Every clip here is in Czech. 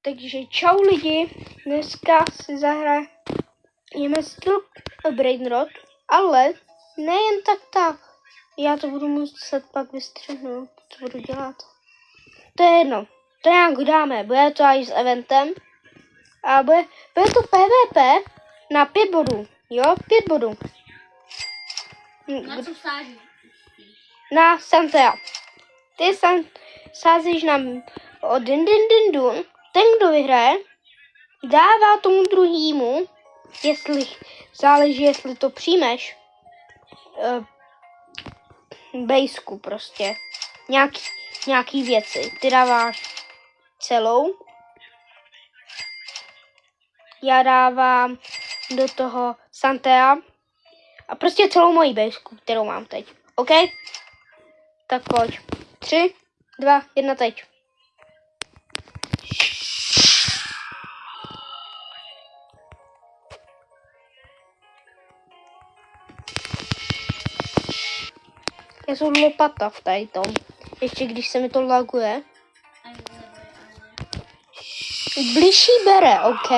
Takže čau lidi, dneska si zahrajeme styl Brainrot, ale nejen tak. Já to budu muset pak vystřihnout, co budu dělat. To je jedno, to nějak dáme, bude to i s eventem. A bude to PvP na 5 bodů, jo, 5 bodů. Na co sáží? Na Santea. Ty sázíš na Din. Ten, kdo vyhraje, dává tomu druhýmu, jestli to přijmeš, bejsku prostě. Nějaký věci. Ty dáváš celou. Já dávám do toho Santea a prostě celou moji bejsku, kterou mám teď. OK? Tak pojď. 3, 2, 1, teď. Já jsem lopata v tady tom. Ještě když se mi to laguje. Blížší bere, OK?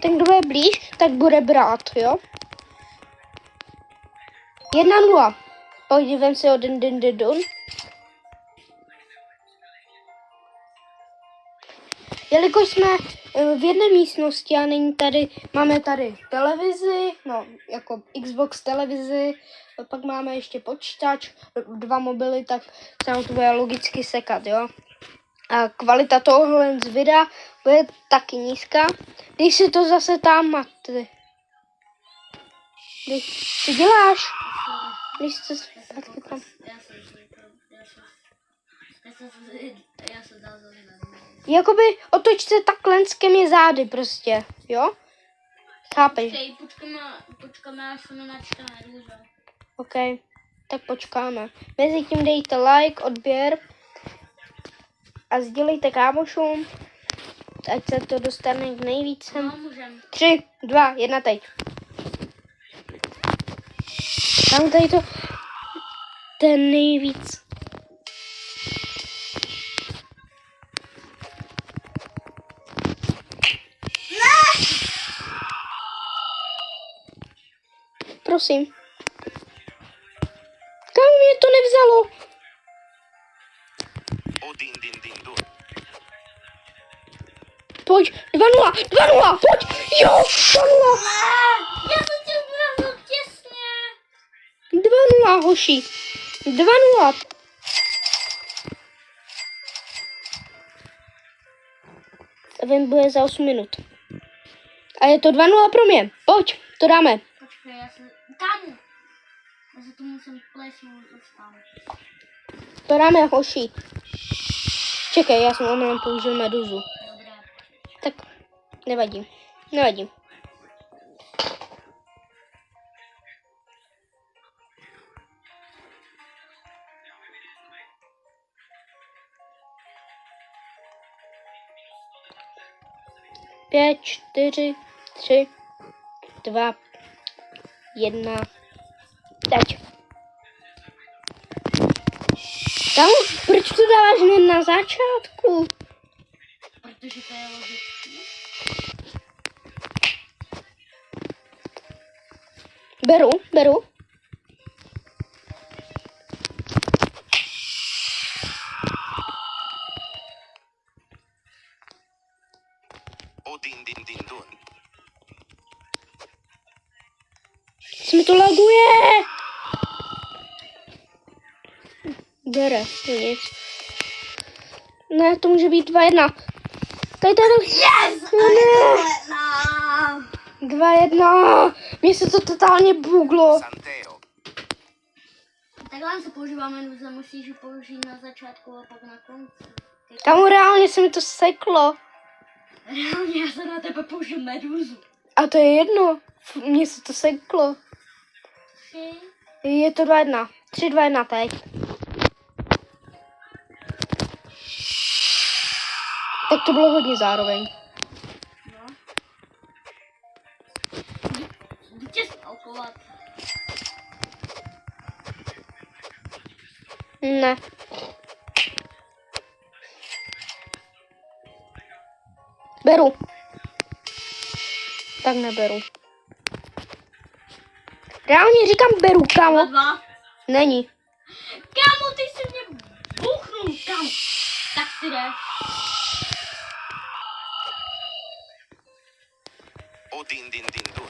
Ten, kdo je blíž, tak bude brát, jo? 1-0. Pojď, vem si o Din. Jelikož jsme v jedné místnosti a není tady, máme tady televizi, no jako Xbox televizi, pak máme ještě počítač, 2 mobily, tak se nám to bude logicky sekat, jo. A kvalita tohohle z videa bude taky nízká. Když si to zase tam máte. Co děláš? Když se zpátky tam. Já se dal zase. Jakoby otoč se takhle s těmi zády prostě, jo? Chápeš? Počkáme, až jsme načtené, růže. OK, tak počkáme. Mezitím dejte like, odběr a sdělejte kámošům, ať se to dostane k nejvíce. No, můžem. 3, 2, 1, teď. Tam tady to ten nejvíc. Prosím. Kam mě to nevzalo? Pojď, 2-0, pojď, jo, 2-0. Já jsem tě uvěřil těsně. 2-0, hoši, 2-0. Event bude za 8 minut. A je to 2-0 pro mě, pojď, to dáme. Počkej, Kámo! Já se to musím plesnout, dostat. To dáme, hoši. Čekej, já jsem omylem použil meduzu. Dobré. Tak, nevadí. 5, 4, 3, 2, 1, teď. Tam, proč to dáváš hned na začátku? Protože to je logický. Beru. Se mi to laguje. Bere, to nic. Ne, to může být 2-1. Tady. Yes! Ne. 2-1. Mně se to totálně buglo. Takhle se používá meduza, musíš ji použít na začátku a pak na konci. Tam reálně se mi to seklo. Reálně já jsem na tebe použil meduzu. A to je jedno. Mně se to seklo. Je to 2-1. 3, 2, 1 teď. Tak to bylo hodně zároveň. No. Jdu tě stalkovat. Ne. Beru. Tak neberu. Reálně říkám beru, kámo. 2. Není. Kámo, ty jsi mě buchnul, kámo. Tak si jde. Odin din din dun.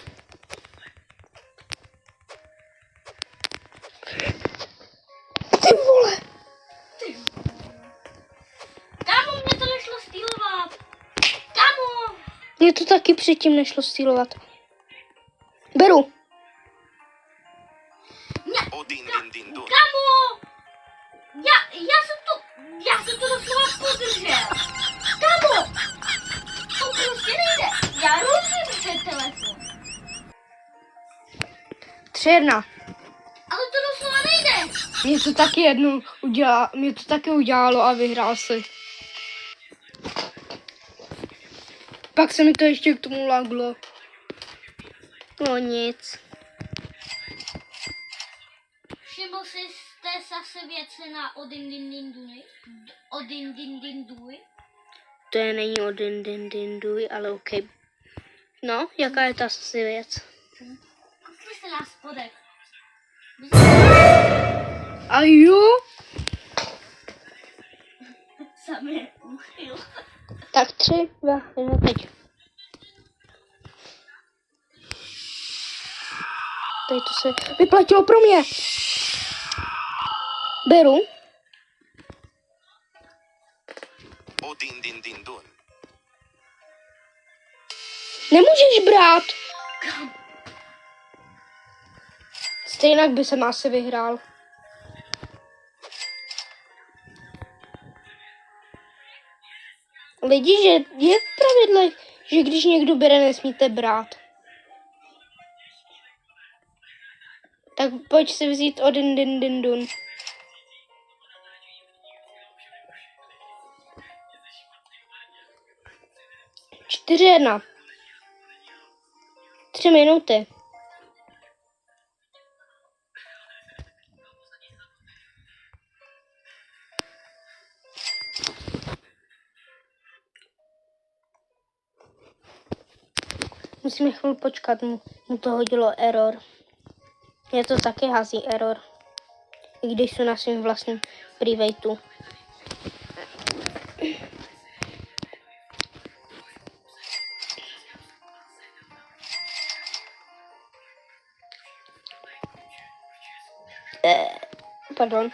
Ty vole. Kámo, mě to nešlo stýlovat. Kámo. Mně to taky předtím nešlo stýlovat. Beru. Odin din din dun. Kámo. Já jsem to doslova podržel. Kámo. To prostě nejde. Já ruším ten telefon. 3-1. Ale to doslova nejde. Mě to taky udělalo a vyhrál si. Pak se mi to ještě k tomu laglo. No nic. Všiml jste zase věci na Odin din din duny? Odin din din duny? To je není Odin din din duj, ale OK. No, jaká je ta asi věc? Koukli jste na spodek. A jo? Sam je uchyl. Tak 3, 2, 1, teď. Tady to se vyplatilo pro mě. Beru. Odin din din dun. Nemůžeš brát. Stejnak by jsem asi vyhrál. Lidi, že je v pravidlech, že když někdo bere, nesmíte brát. Tak pojď si vzít Odin din din dun. Čtyři 1. 3 minuty. Musíme chvíli počkat, mu to hodilo error. Je to taky hází error. I když jsou na svým vlastním privatu. Pardon.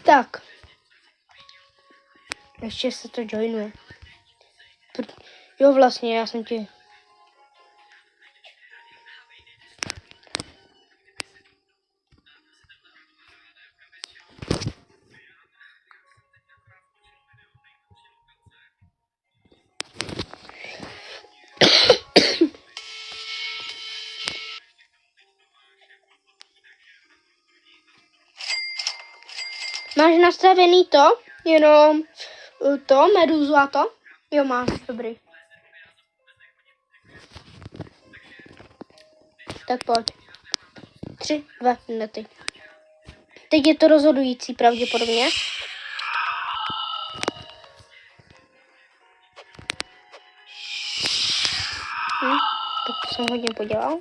Tak. Ještě se to joinuje. Jo, vlastně, já jsem ti... Máš nastavený to? Jenom to, meduzu a to? Jo, máš, dobrý. Tak pojď. 3, 2 minuty. Teď je to rozhodující pravděpodobně. Tak to jsem hodně podělal.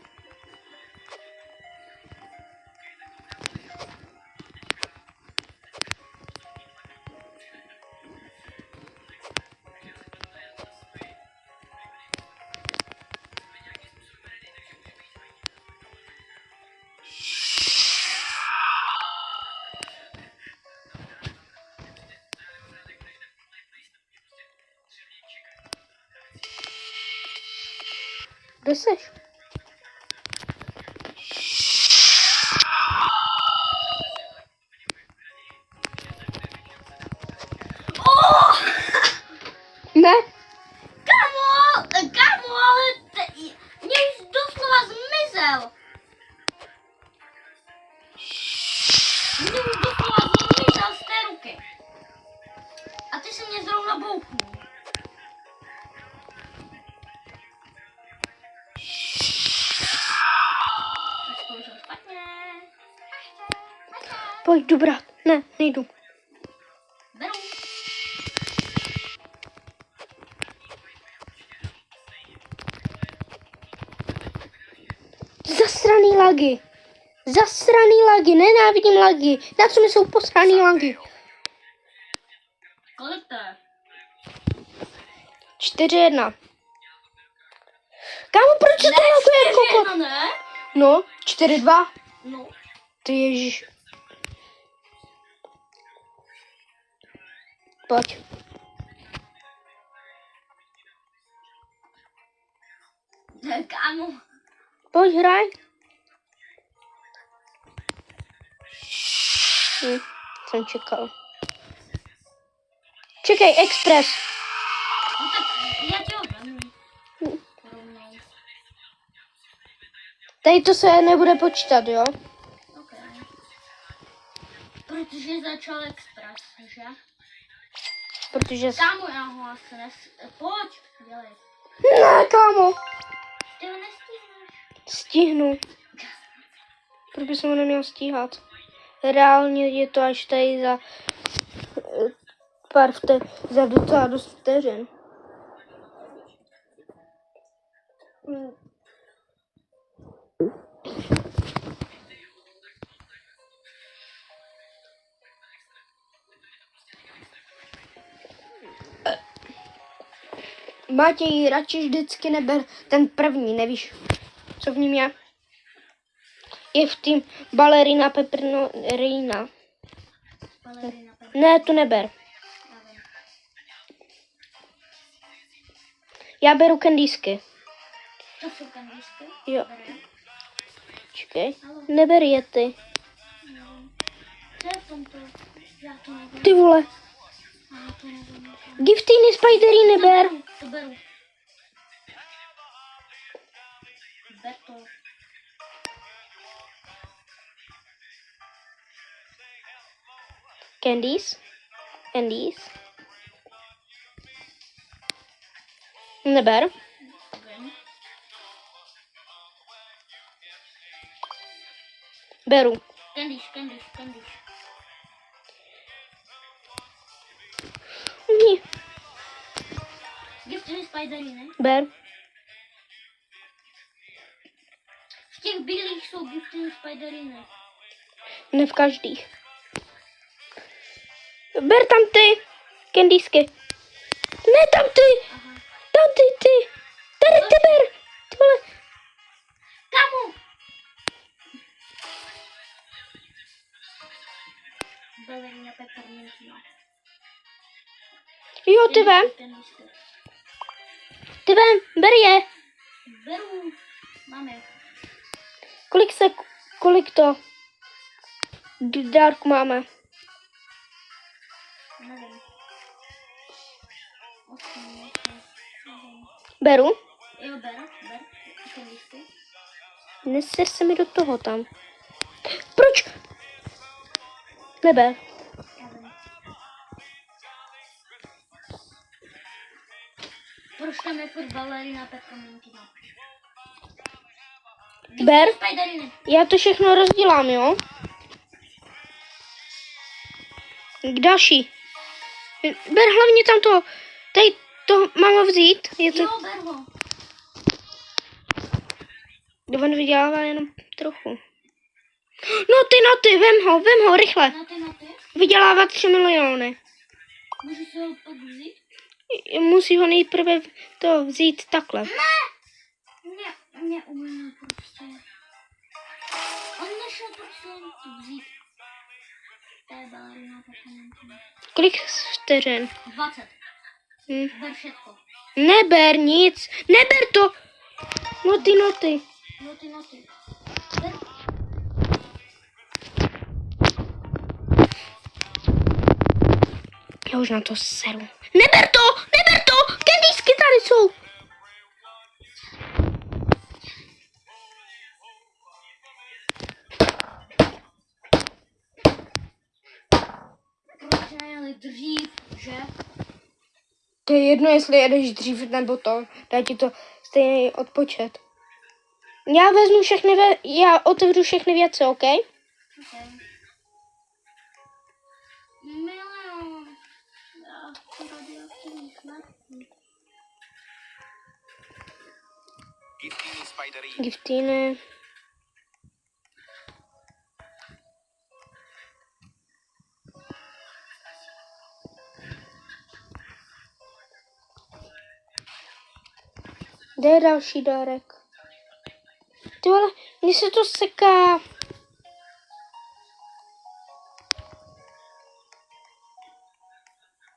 Kde seš? Ne? Kámo, ale mě už doslova zmizel. Pojď, jdu brát. Ne, nejdu. Beru. Zasraný lagy. Zasraný lagy, nenávidím lagy. Na co mi jsou posraný lagy? Kolik to je? 4-1. Kámo, proč se to laguje kokot? 4-1, ne? No, 4-2. No. Ty ježiš. Pojď. Kámo. Pojď, hraj. Jsem čekal. Čekej, Express. No tak já tě ho vemu. Rovnou. Tady to se nebude počítat, jo? Ok. Protože začal Express, že? Protože... Kámo, já ho asi Pojď, dělej. Ne, kámo. Ty ho nestihneš. Stihnu. Proč bych se ho neměl stíhat? Reálně je to až tady za za docela dost vteřin. Matěj, radši vždycky neber ten první, nevíš, co v ním je? Je v tým balerina pepperina. Ne, tu neber. Já beru kandýsky. To jsou kandýsky? Jo. Čekej. Neber je ty. Co je v tomto? Já to nevím. Ty vole. Já to nevím. Giftiny spidery neber. To beru. Ber to. Candies. Candies. Neber. Vem. Beru. Candies. Ní. Giftiny spidery, ne? Ber. V těch bílých jsou giftiny spidery, ne? Ne v každých. Ber tam ty. Candiesky. Ne tam ty. Aha. Tam ty. Tady ty ber. Ty vole. Kamu! Balerina peppermint. Jo, ty vem. Ty vem. Ber je. Beru. Máme. Kolik to? Dárku máme. Nevím. 8, nevím. Beru. Jo, ber. Kandýsky. Neser se mi do toho tam. Proč? Neber. Já vím. Proč tam je furt balerina peppermintina? Ber. Spideriny. Já to všechno rozdělám, jo? K další. Ber hlavně tam to. Tady to mám ho vzít. Je to... Jo, ber ho. On vydělává jenom trochu. No ty, vem ho, rychle. Na ty. Vydělává 3 miliony. Můžu si ho pak vzít? Musí ho nejprve to vzít takhle. Mě umím prostě. On nešel prostě to vzít. To je balerina peppermintina. Kolik vteřin? 20. Ber všetko. Neber nic. Neber to. Noty. Noty. Ber. Já už na to seru. Neber to. Kandýsky tady jsou. Proč nejeli dřív, že? To je jedno, jestli jedeš dřív nebo to. Dá ti to stejný odpočet. Já otevřu všechny věci, OK? Okay. Milion. Já to radioaktivní smrtí. Giftini spiderini. Giftiny. Kde je další dárek? Ty vole, mně se to seká.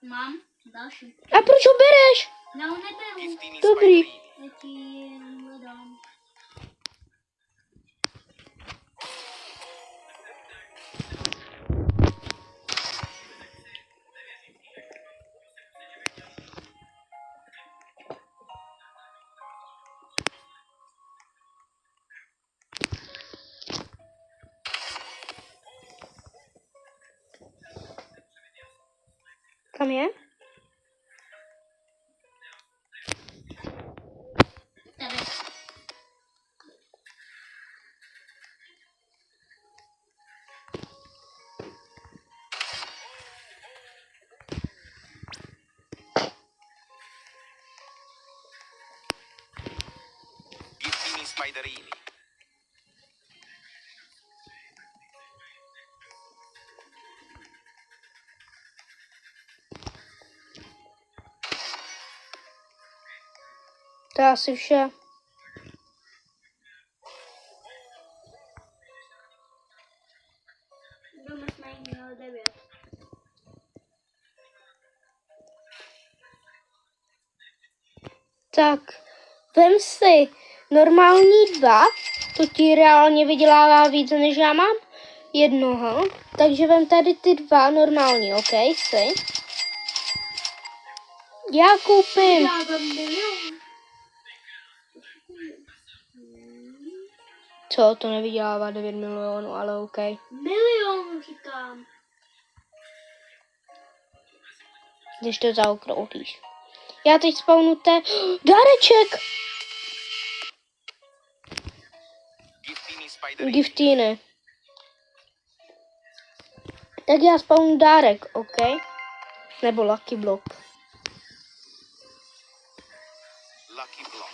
Mám další. A proč ho bereš? Já ho neberu. Giftini Dobrý. spiderini. Já ti jenom dám. Kam je? Tady. Giftini spiderini. To je asi vše. Doma jsme jich měli 9. Tak, vem si normální 2, to ti reálně vydělává víc, než já mám jednoho. Takže vem tady ty 2 normální, ok, si. Já koupím. Já dám milion. Co, to nevydělává 9 milionů, ale ok. Milion říkám. Když to zaokrouhlíš. Já teď spawnu dáreček! Giftini spiderini. Giftiny. Tak já spawnu dárek, ok? Nebo Lucky Block. Lucky block.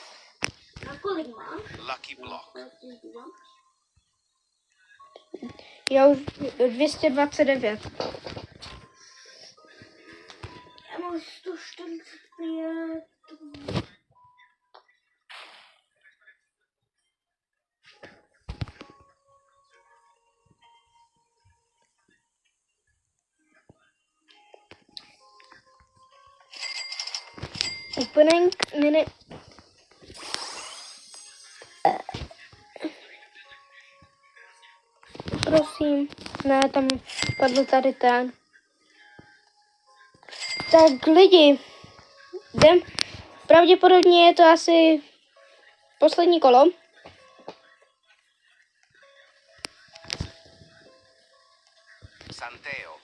Na kolik mám? Lucky block. Já už 229. Já mám 145. Opening mini. Prosím. Ne, tam padl tady ten. Tak lidi. Jdem. Pravděpodobně je to asi poslední kolo. Santeo.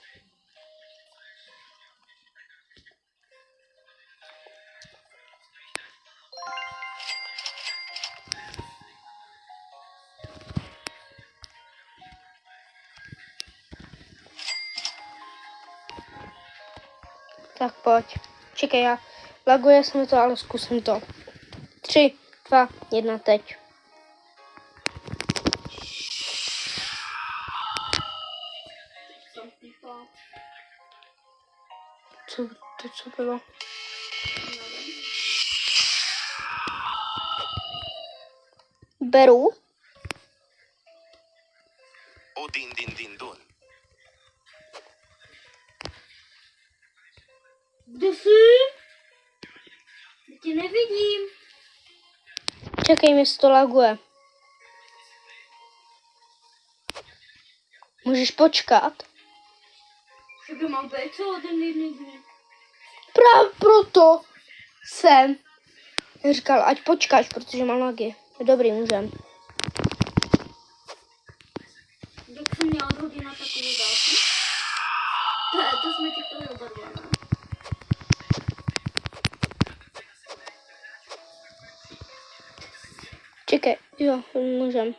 Tak pojď. Čekaj, já laguje se mi to, ale zkusím to. 3, 2, 1, teď. Co bylo? Beru. O din din din dun. Kde jsi? Já tě nevidím. Čekej, mi se to laguje. Můžeš počkat? Že by mám být celou den jedný dní. Právě proto jsem říkal, ať počkáš, protože mám lagy. Dobrý, můžem. Jak jsem měla hodina takovou dálku? To jsme čekali oba dva, ne? Čekej, jo, můžem.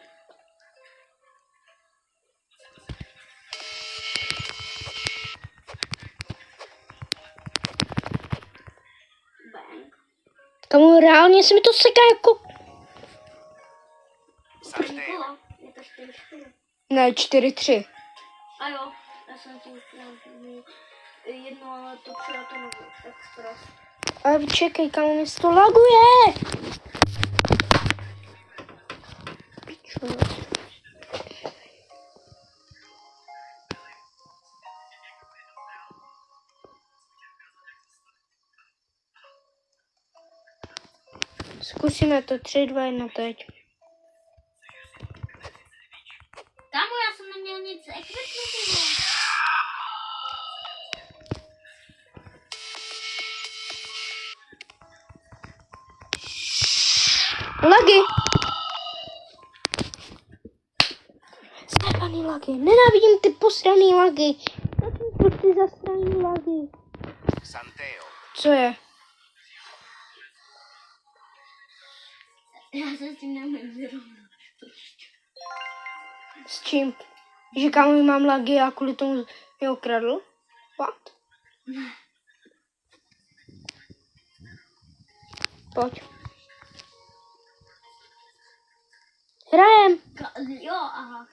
Kamu, reálně se mi to seká jako... Santeo. Kola. Je to 4-4. Ne, 4-3. A jo, já jsem tím zkrátil jedno, ale to přijel to nebylo. Tak zkrátil. Ale čekej, kamu, mi se to laguje. Pičo. Zkusíme to 3-2-1 teď. Kámo, já jsem neměl nic ekvipmentu. Lagy! Zajebaný lagy. Nenávidím ty posraný lagy. Proč ty zasraný lagy? Santeo. Co je? Já se s tím neumím vyrovnat. S čím? Že kámo, mám lagy a kvůli tomu mě okradl? What? Pojď. Hrajem. Jo, aha.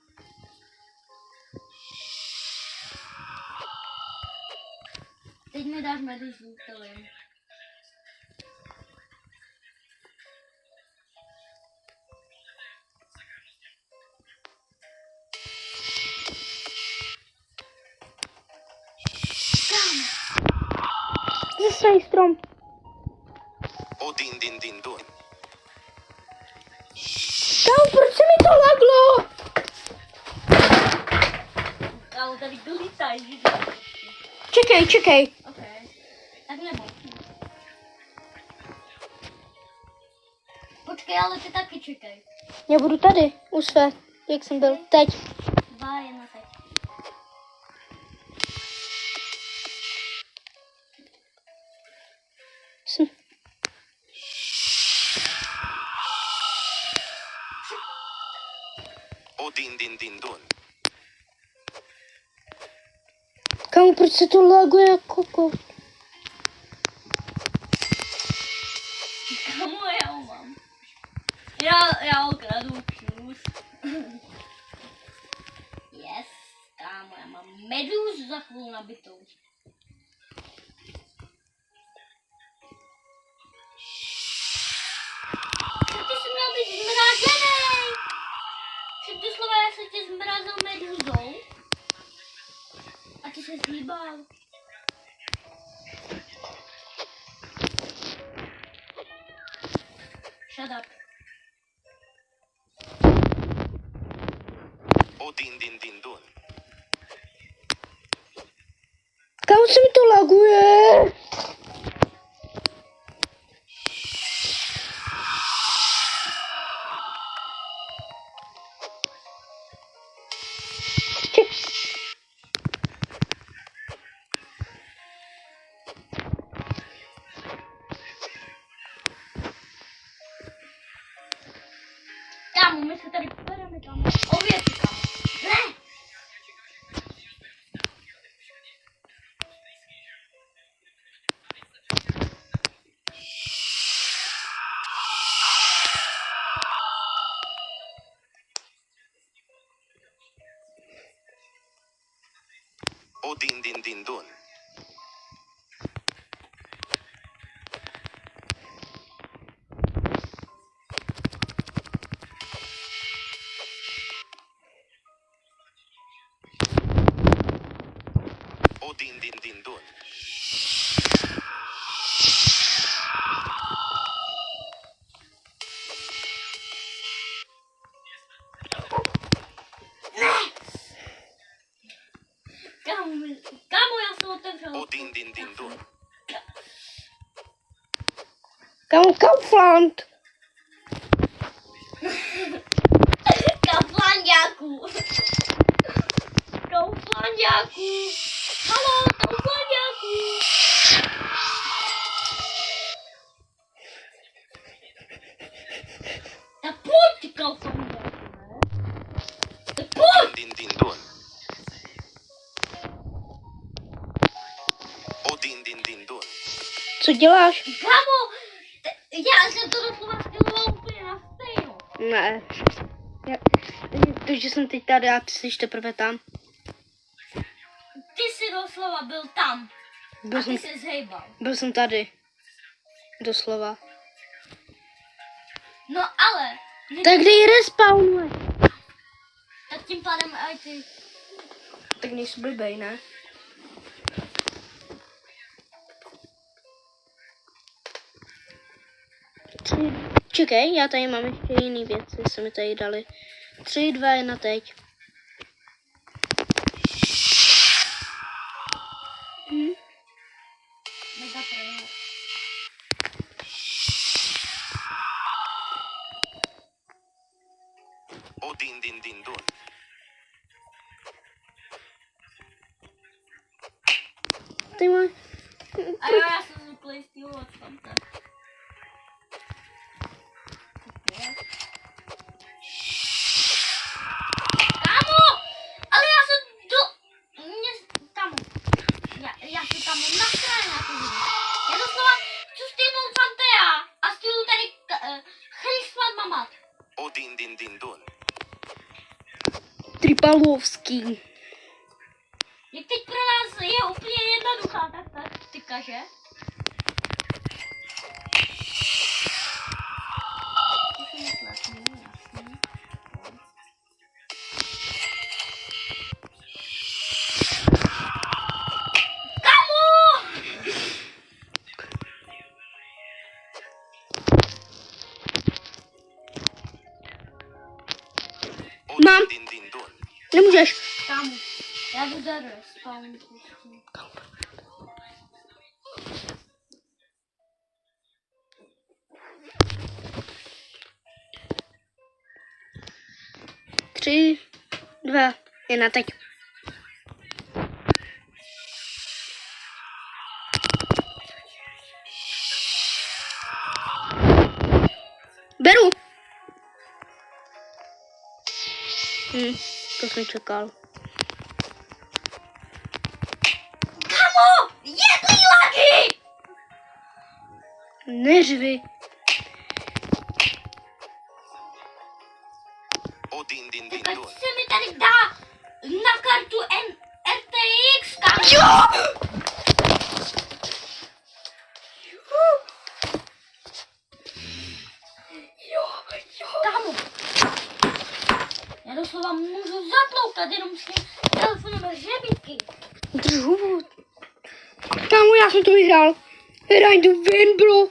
Teď mi dáš medicín, to vím. Zasraný strom. O din din din dun. Kámo, proč se mi to laglo? Ale tady dolítaj, že? Čekej. Ok. Tak nebo. Počkej, ale ty taky čekej. Já budu tady, u své, jak jsem byl teď. 2-1 teď. O din din din dun. Kámo, proč se to laguje jako koko? Kámo, já ho mám. Já okradu plus. Yes, kámo, já mám medúzu za chvíli nabitou. Ty jsi měl být zmrazený. Před doslova já jsem tě zmrazil medúzou. A ty se zhýbal. Shut up. O din din din dun. Kámo, se mi to laguje. Kámo, my se tady pobereme, kámo. Ověci, kámo. Ne! O din din din dun. O din din din dun. Kámo, já jsem otevřel. O din din din dun. Kámo, Kaufland. Kauflanďáků. Kauflanďáků. Haló, Kauflanďáků. Tak pojď, Kauflanďáků, ne? Tak pojď. Din din dun. O din din din dun. Co děláš? Kámo, já Ne. To, že jsem teď tady a ty jsi teprve tam. Ty jsi doslova byl tam. Byl A jsem, ty jsi zhejbal. byl jsem tady. Doslova. No ale, Tak dej respawn. tak tím pádem aj ty. Tak nejsi blbej, ne? Čekej, já tady mám ještě jiný věci, se mi tady dali. 3, 2, 1 teď. Mega pro. O din din din dun. Ty máš... A jo, já jsem zvyklý stylovat fanta. Kámo! Ale já jsem kámo. Já jsem tam nasraný na tu hru. Já doslova chci stylnout Fantea a stylu tady Christmas mamat. O din din din dun. Tripalovský. Jak teď pro nás je úplně jednoduchá ta taktika, že? O Mám. din din din dun. Nemůžeš. Kámo, já jdu za respawn. Tři, 2, 1 teď. Beru. To jsem čekal. Kámo, jedný lagy! Neřvi. O din din din Tak dun. se mi tady dá na kartu RTX, kámo. Jo! Kámo, já doslova můžu zatloukat jenom s tím telefonové hřebíky. Držu. Kámo, já jsem to vyhrál. Hraj to win, bro.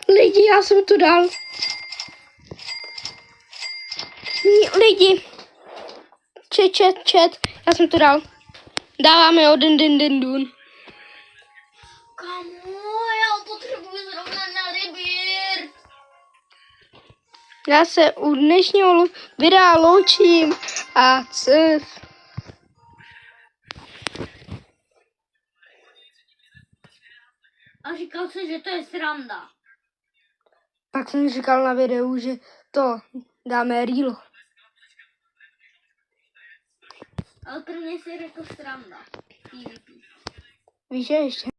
Lidi, já jsem to dal. Lidi. Chat. Já jsem to dal. Dáváme o din dun. Kámo, já potřebuji zrovna na rybír. Já se u dnešního videa loučím a A říkal jsi, že to je sranda. Pak jsem říkal na videu, že to dáme real. Ale pro mě si řekl sranda. PvP. Víš, že ještě?